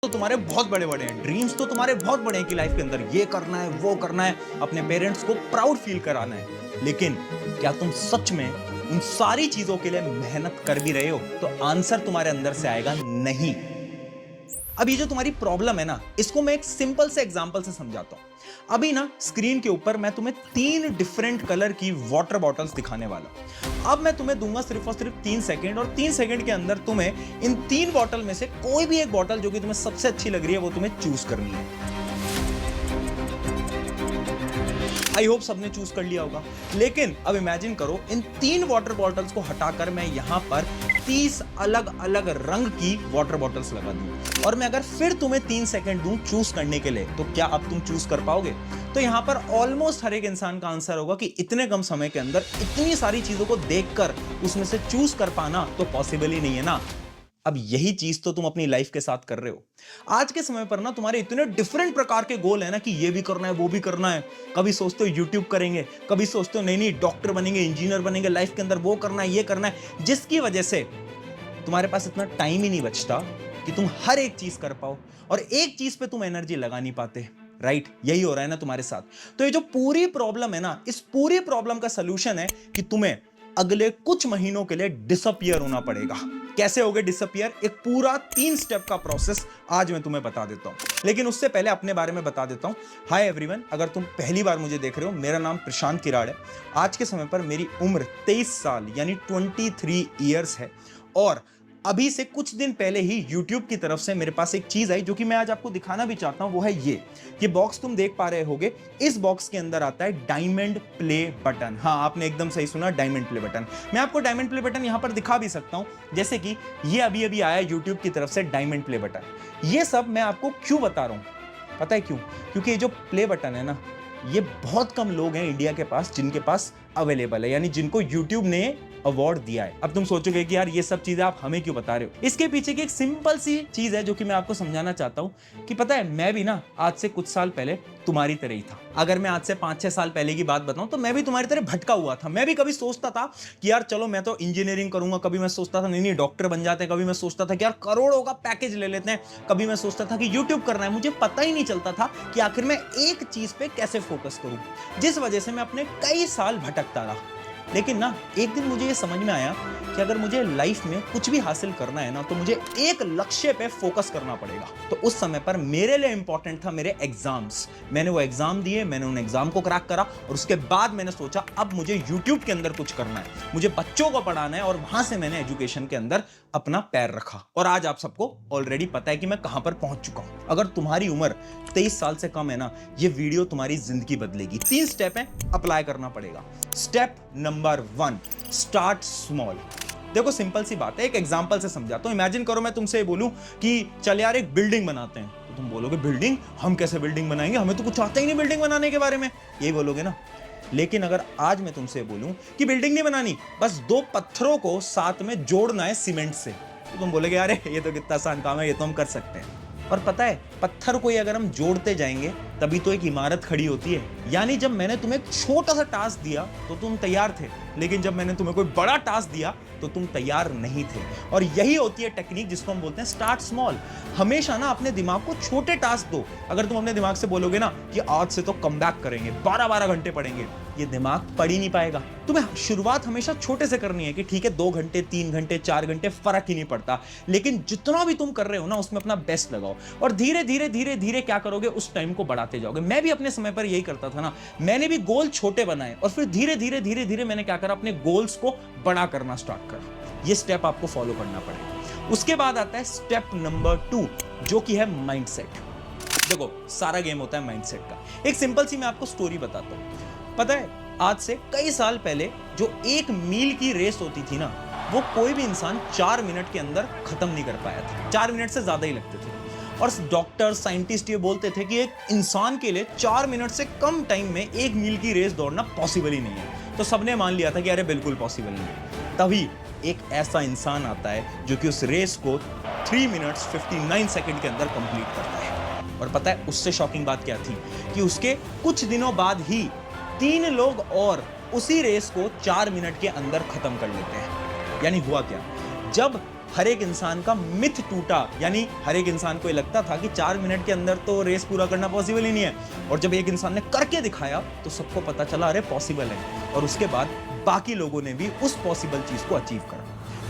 तो तुम्हारे बहुत बड़े बड़े हैं, ड्रीम्स तो तुम्हारे बहुत बड़े हैं कि लाइफ के अंदर ये करना है, वो करना है, अपने पेरेंट्स को प्राउड फील कराना है। लेकिन क्या तुम सच में उन सारी चीजों के लिए मेहनत कर भी रहे हो? तो आंसर तुम्हारे अंदर से आएगा नहीं। अब ये जो तुम्हारी प्रॉब्लम है ना, इसको मैं एक सिंपल से एग्जांपल से समझाता हूं। अभी ना स्क्रीन के ऊपर मैं तुम्हें 3 डिफरेंट कलर की वाटर बॉटल्स दिखाने वाला। अब मैं तुम्हें दूंगा सिर्फ और सिर्फ 3 सेकंड, और 3 सेकंड के अंदर तुम्हें इन 3 बॉटल में से कोई भी एक बॉटल जो कि तुम्हें सबसे अच्छी लग रही है वो तुम्हें चूज करनी है। आई होप सबने चूज कर लिया होगा। लेकिन अब इमेजिन करो, इन 3 वाटर बॉटल्स को हटाकर मैं यहां पर 30 अलग अलग रंग की वाटर बॉटल्स लगा दूं, और मैं अगर फिर तुम्हें 3 सेकंड दूं चूज करने के लिए, तो क्या अब तुम चूज कर पाओगे? तो यहां पर ऑलमोस्ट हर एक इंसान का आंसर होगा कि इतने कम समय के अंदर इतनी सारी चीजों को देखकर उसमें से चूज कर पाना तो पॉसिबल ही नहीं है ना। अब यही चीज तो तुम अपनी लाइफ के साथ कर रहे हो। आज के समय पर ना तुम्हारे इतने डिफरेंट प्रकार के गोल है ना कि ये भी करना है, वो भी करना है। कभी सोचते हो यूट्यूब करेंगे, कभी सोचते हो नहीं नहीं डॉक्टर बनेंगे, इंजीनियर बनेंगे, लाइफ के अंदर वो करना है, ये करना है, जिसकी वजह से तुम्हारे पास इतना टाइम ही नहीं बचता कि तुम हर एक चीज कर पाओ, और एक चीज पे तुम एनर्जी लगा नहीं पाते। राइट, यही हो रहा है ना तुम्हारे साथ। तो ये जो पूरी प्रॉब्लम है ना, इस पूरी प्रॉब्लम का सलूशन है कि तुम्हें अगले कुछ महीनों के लिए डिसअपियर होना पड़ेगा। कैसे होगे डिसअपियर? एक पूरा 3 स्टेप का प्रोसेस आज मैं तुम्हें बता देता हूं। लेकिन उससे पहले अपने बारे में बता देता हूं। हाय एवरीवन, अगर तुम पहली बार मुझे देख रहे हो, मेरा नाम प्रशांत किराड़ है। आज के समय पर मेरी उम्र 23 साल यानी 23 ईयर्स है, और अभी से कुछ दिन पहले ही YouTube की तरफ से मेरे पास एक चीज आई जो कि मैं आज आपको दिखाना भी चाहता हूं। वो है ये बॉक्स तुम देख पा रहे होगे। इस बॉक्स के अंदर आता है डायमंड प्ले बटन। हाँ, आपने एकदम सही सुना, डायमंड प्ले बटन। मैं आपको डायमंड प्ले बटन यहां पर दिखा भी सकता हूं, जैसे कि ये अभी अभी आया YouTube की तरफ से डायमंड प्ले बटन। ये सब मैं आपको क्यों बता रहा हूं? पता है क्यों? क्योंकि ये जो प्ले बटन है ना, ये बहुत कम लोग हैं इंडिया के पास जिनके पास अवेलेबल है, यानी जिनको YouTube ने अवार्ड दिया है। अब तुम सोचोगे कि यार ये सब चीजें आप हमें क्यों बता रहे हो? इसके पीछे की एक सिंपल सी चीज है जो कि मैं आपको समझाना चाहता हूं कि पता है, मैं भी ना आज से कुछ साल पहले तुम्हारी तरह ही था। अगर मैं आज से 5-6 साल पहले की बात बताऊं तो मैं भी तुम्हारी तरह भटका हुआ था। मैं भी कभी सोचता था कि यार चलो मैं तो इंजीनियरिंग करूंगा, कभी मैं सोचता था नहीं नहीं डॉक्टर बन जाते हैं, कभी मैं सोचता था कि यार करोड़ों का पैकेज ले लेते हैं, कभी मैं सोचता था कि यूट्यूब करना है। मुझे पता ही नहीं चलता था कि आखिर मैं एक चीज पे कैसे फोकस करूं, जिस वजह से मैं अपने कई साल भटकता रहा। लेकिन ना एक दिन मुझे ये समझ में आया कि अगर मुझे लाइफ में कुछ भी हासिल करना है ना, तो मुझे एक लक्ष्य पे फोकस करना पड़ेगा। तो उस समय पर मेरे लिए इंपॉर्टेंट था मेरे एग्जाम्स। मैंने वो एग्जाम दिए, मैंने उन एग्जाम को क्रैक करा, और उसके बाद मैंने सोचा अब मुझे यूट्यूब के अंदर कुछ करना है, मुझे बच्चों को पढ़ाना है, और वहां से मैंने एजुकेशन के अंदर अपना पैर रखा। और आज आप सबको ऑलरेडी पता है कि मैं कहां पर पहुंच चुका हूं। अगर तुम्हारी उम्र 23 साल से कम है ना, ये वीडियो तुम्हारी जिंदगी बदलेगी। 3 स्टेप है, अप्लाई करना पड़ेगा। Step number 1, start small. देखो सिंपल सी बात है, एक एग्जांपल से समझाता हूं। इमेजिन करो मैं तुमसे बोलूं कि चल यार एक बिल्डिंग बनाते हैं, तो तुम बोलोगे बिल्डिंग? हम कैसे बिल्डिंग बनाएंगे, हमें तो कुछ आता ही नहीं बिल्डिंग बनाने के बारे में, यही बोलोगे ना। लेकिन अगर आज मैं तुमसे बोलूं कि बिल्डिंग नहीं बनानी, बस 2 पत्थरों को साथ में जोड़ना है सीमेंट से, तो तुम बोलोगे अरे ये तो कितना आसान काम है, ये तो हम कर सकते हैं। और पता है, पत्थर को ही अगर हम जोड़ते जाएंगे तभी तो एक इमारत खड़ी होती है। यानी जब मैंने तुम्हें एक छोटा सा टास्क दिया तो तुम तैयार थे, लेकिन जब मैंने तुम्हें कोई बड़ा टास्क दिया तो तुम तैयार नहीं थे। और यही होती है टेक्निक जिसको हम बोलते हैं स्टार्ट स्मॉल। हमेशा ना अपने दिमाग को छोटे टास्क दो। अगर तुम अपने दिमाग से बोलोगे ना कि आज से तो कम बैक करेंगे, 12-12 घंटे पढ़ेंगे, ये दिमाग पढ़ ही नहीं पाएगा। तुम्हें शुरुआत हमेशा छोटे से करनी है कि ठीक है 2 घंटे, 3 घंटे, 4 घंटे, फर्क ही नहीं पड़ता, लेकिन जितना भी तुम कर रहे हो ना उसमें अपना बेस्ट लगाओ, और धीरे धीरे धीरे धीरे क्या करोगे, उस टाइम को बढ़ाते जाओगे। मैं भी अपने समय पर यही करता था ना, मैंने भी गोल छोटे बनाए, और फिर धीरे धीरे धीरे धीरे मैंने क्या करा, अपने गोल्स को बड़ा करना स्टार्ट करा। ये स्टेप आपको फॉलो करना पड़ेगा। उसके बाद आता है स्टेप नंबर 2, जो कि है माइंडसेट। देखो सारा गेम होता है माइंडसेट का। एक सिंपल सी मैं आपको स्टोरी बताता हूं। पता है, आज से कई साल पहले जो 1 मील की रेस होती थी ना, वो कोई भी इंसान 4 मिनट के अंदर खत्म नहीं कर पाया था। 4 मिनट से ज्यादा ही लगते थे। और डॉक्टर, साइंटिस्ट ये बोलते थे कि एक इंसान के लिए 4 मिनट से कम टाइम में 1 मील की रेस दौड़ना पॉसिबल ही नहीं है। तो सबने मान लिया था कि अरे बिल्कुल पॉसिबल नहीं है। तभी एक ऐसा इंसान आता है जो कि उस रेस को 3 मिनट्स 59 सेकंड के अंदर कंप्लीट करता है। और पता है उससे शॉकिंग बात क्या थी, कि उसके कुछ दिनों बाद ही 3 लोग और उसी रेस को 4 मिनट के अंदर खत्म कर लेते हैं। यानी हुआ क्या, जब हर एक इंसान का मिथ टूटा, यानी हर एक इंसान को ये लगता था कि 4 मिनट के अंदर तो रेस पूरा करना पॉसिबल ही नहीं है, और जब एक इंसान ने करके दिखाया तो सबको पता चला अरे पॉसिबल है, और उसके बाद बाकी लोगों ने भी उस पॉसिबल चीज को अचीव करा।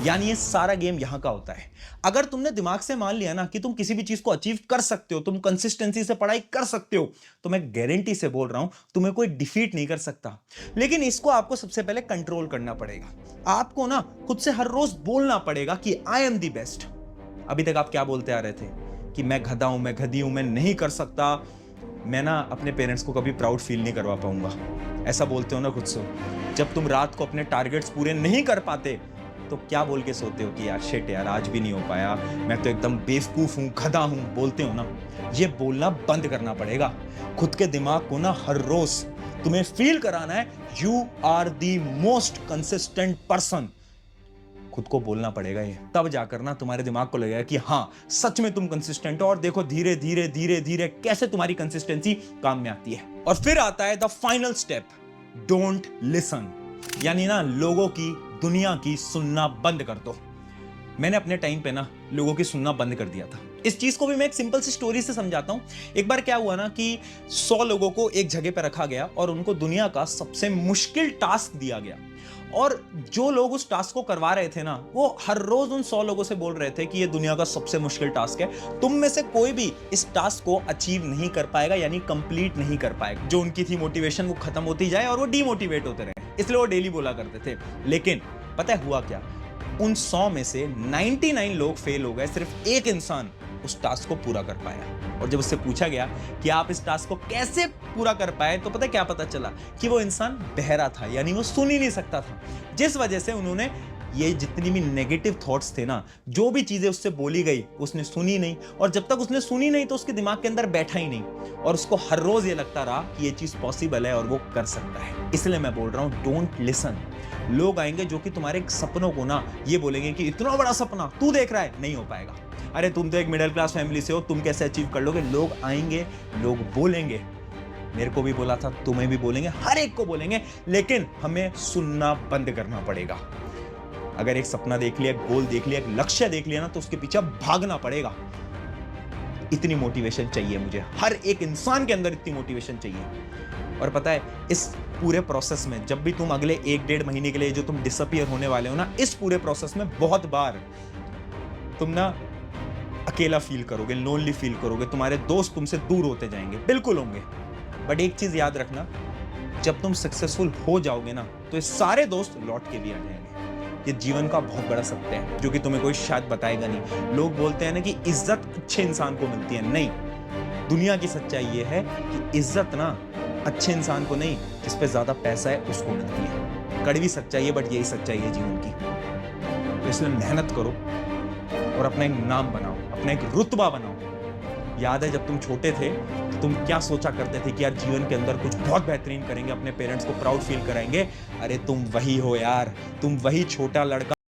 यानी ये सारा गेम यहां का होता है। अगर तुमने दिमाग से मान लिया ना कि तुम किसी भी चीज को अचीव कर सकते हो, तुम कंसिस्टेंसी से पढ़ाई कर सकते हो, तो मैं गारंटी से बोल रहा हूं तुम्हें कोई डिफीट नहीं कर सकता। लेकिन इसको आपको सबसे पहले कंट्रोल करना पड़ेगा। आपको ना खुद से हर रोज बोलना पड़ेगा कि आई एम द बेस्ट। अभी तक आप क्या बोलते आ रहे थे कि मैं गधा हूं, मैं गधी हूं, मैं नहीं कर सकता, मैं ना अपने पेरेंट्स को कभी प्राउड फील नहीं करवा पाऊंगा, ऐसा बोलते हो ना खुद से। जब तुम रात को अपने टारगेट्स पूरे नहीं कर पाते तो क्या बोल के सोते हो कि यार शिट यार आज भी नहीं हो पाया, मैं तो एकदम बेवकूफ हूं, गधा हूं, बोलते हो ना। ये बोलना बंद करना पड़ेगा। खुद के दिमाग को ना हर रोज तुम्हें फील कराना है you are the most consistent person. खुद को बोलना पड़ेगा ये, तब जाकर ना तुम्हारे दिमाग को लगेगा कि हाँ सच में तुम कंसिस्टेंट हो, और देखो धीरे धीरे धीरे धीरे कैसे तुम्हारी कंसिस्टेंसी काम में आती है। और फिर आता है the final step, don't listen. यानी ना लोगों की, दुनिया की सुनना बंद कर दो। मैंने अपने टाइम पे ना लोगों की सुनना बंद कर दिया था। इस चीज को भी मैं एक सिंपल सी स्टोरी से समझाता हूं। एक बार क्या हुआ ना कि 100 लोगों को एक जगह पे रखा गया और उनको दुनिया का सबसे मुश्किल टास्क दिया गया, और जो लोग उस टास्क को करवा रहे थे ना वो हर रोज उन 100 लोगों से बोल रहे थे कि ये दुनिया का सबसे मुश्किल टास्क है, तुम में से कोई भी इस टास्क को अचीव नहीं कर पाएगा, यानी कंप्लीट नहीं कर पाएगा। जो उनकी थी मोटिवेशन वो खत्म होती जाए और वो डीमोटिवेट होते रहे, इसलिए वो डेली बोला करते थे। लेकिन पता है हुआ क्या, उन 100 में से 99 लोग फेल हो गए, सिर्फ एक इंसान उस टास्क को पूरा कर पाया। और जब उससे पूछा गया कि आप इस टास्क को कैसे पूरा कर पाए, तो पता है क्या पता चला कि वो इंसान बहरा था, यानी वो सुन ही नहीं सकता था। जिस वजह से उन्होंने ये जितनी भी नेगेटिव थॉट्स थे ना, जो भी चीजें उससे बोली गई उसने सुनी नहीं, और जब तक उसने सुनी नहीं तो उसके दिमाग के अंदर बैठा ही नहीं, और उसको हर रोज ये लगता रहा कि ये चीज पॉसिबल है और वो कर सकता है। इसलिए मैं बोल रहा हूं डोंट लिसन। लोग आएंगे जो कि तुम्हारे सपनों को ना ये बोलेंगे कि इतना बड़ा सपना तू देख रहा है, नहीं हो पाएगा, अरे तुम तो एक मिडिल क्लास फैमिली से हो, तुम कैसे अचीव कर लोगे। लोग आएंगे, लोग बोलेंगे, मेरे को भी बोला था, तुम्हें भी बोलेंगे, हर एक को बोलेंगे, लेकिन हमें सुनना बंद करना पड़ेगा। अगर एक सपना देख लिया, गोल देख लिया, एक लक्ष्य देख लिया ना, तो उसके पीछे भागना पड़ेगा। इतनी मोटिवेशन चाहिए मुझे, हर एक इंसान के अंदर इतनी मोटिवेशन चाहिए। और पता है इस पूरे प्रोसेस में जब भी तुम अगले 1-1.5 महीने के लिए जो तुम डिसअपीयर होने वाले हो ना, इस पूरे प्रोसेस में बहुत बार तुम ना अकेला फील करोगे, लोनली फील करोगे, तुम्हारे दोस्त तुमसे दूर होते जाएंगे, बिल्कुल होंगे। बट एक चीज याद रखना, जब तुम सक्सेसफुल हो जाओगे ना तो ये सारे दोस्त लौट के भी आ जाएंगे। ये जीवन का बहुत बड़ा सत्य है जो कि तुम्हें कोई शायद बताएगा नहीं। लोग बोलते हैं ना कि इज्जत अच्छे इंसान को मिलती है, नहीं, दुनिया की सच्चाई ये है कि इज्जत ना अच्छे इंसान को नहीं, जिस पे ज्यादा पैसा है उसको मिलती है। कड़वी सच्चाई है बट यही सच्चाई है जीवन की। तो इसलिए मेहनत करो और अपना एक नाम बनाओ, अपना एक रुतबा बनाओ। याद है जब तुम छोटे थे तो तुम क्या सोचा करते थे कि यार जीवन के अंदर कुछ बहुत बेहतरीन करेंगे, अपने पेरेंट्स को प्राउड फील कराएंगे। अरे तुम वही हो यार, तुम वही छोटा लड़का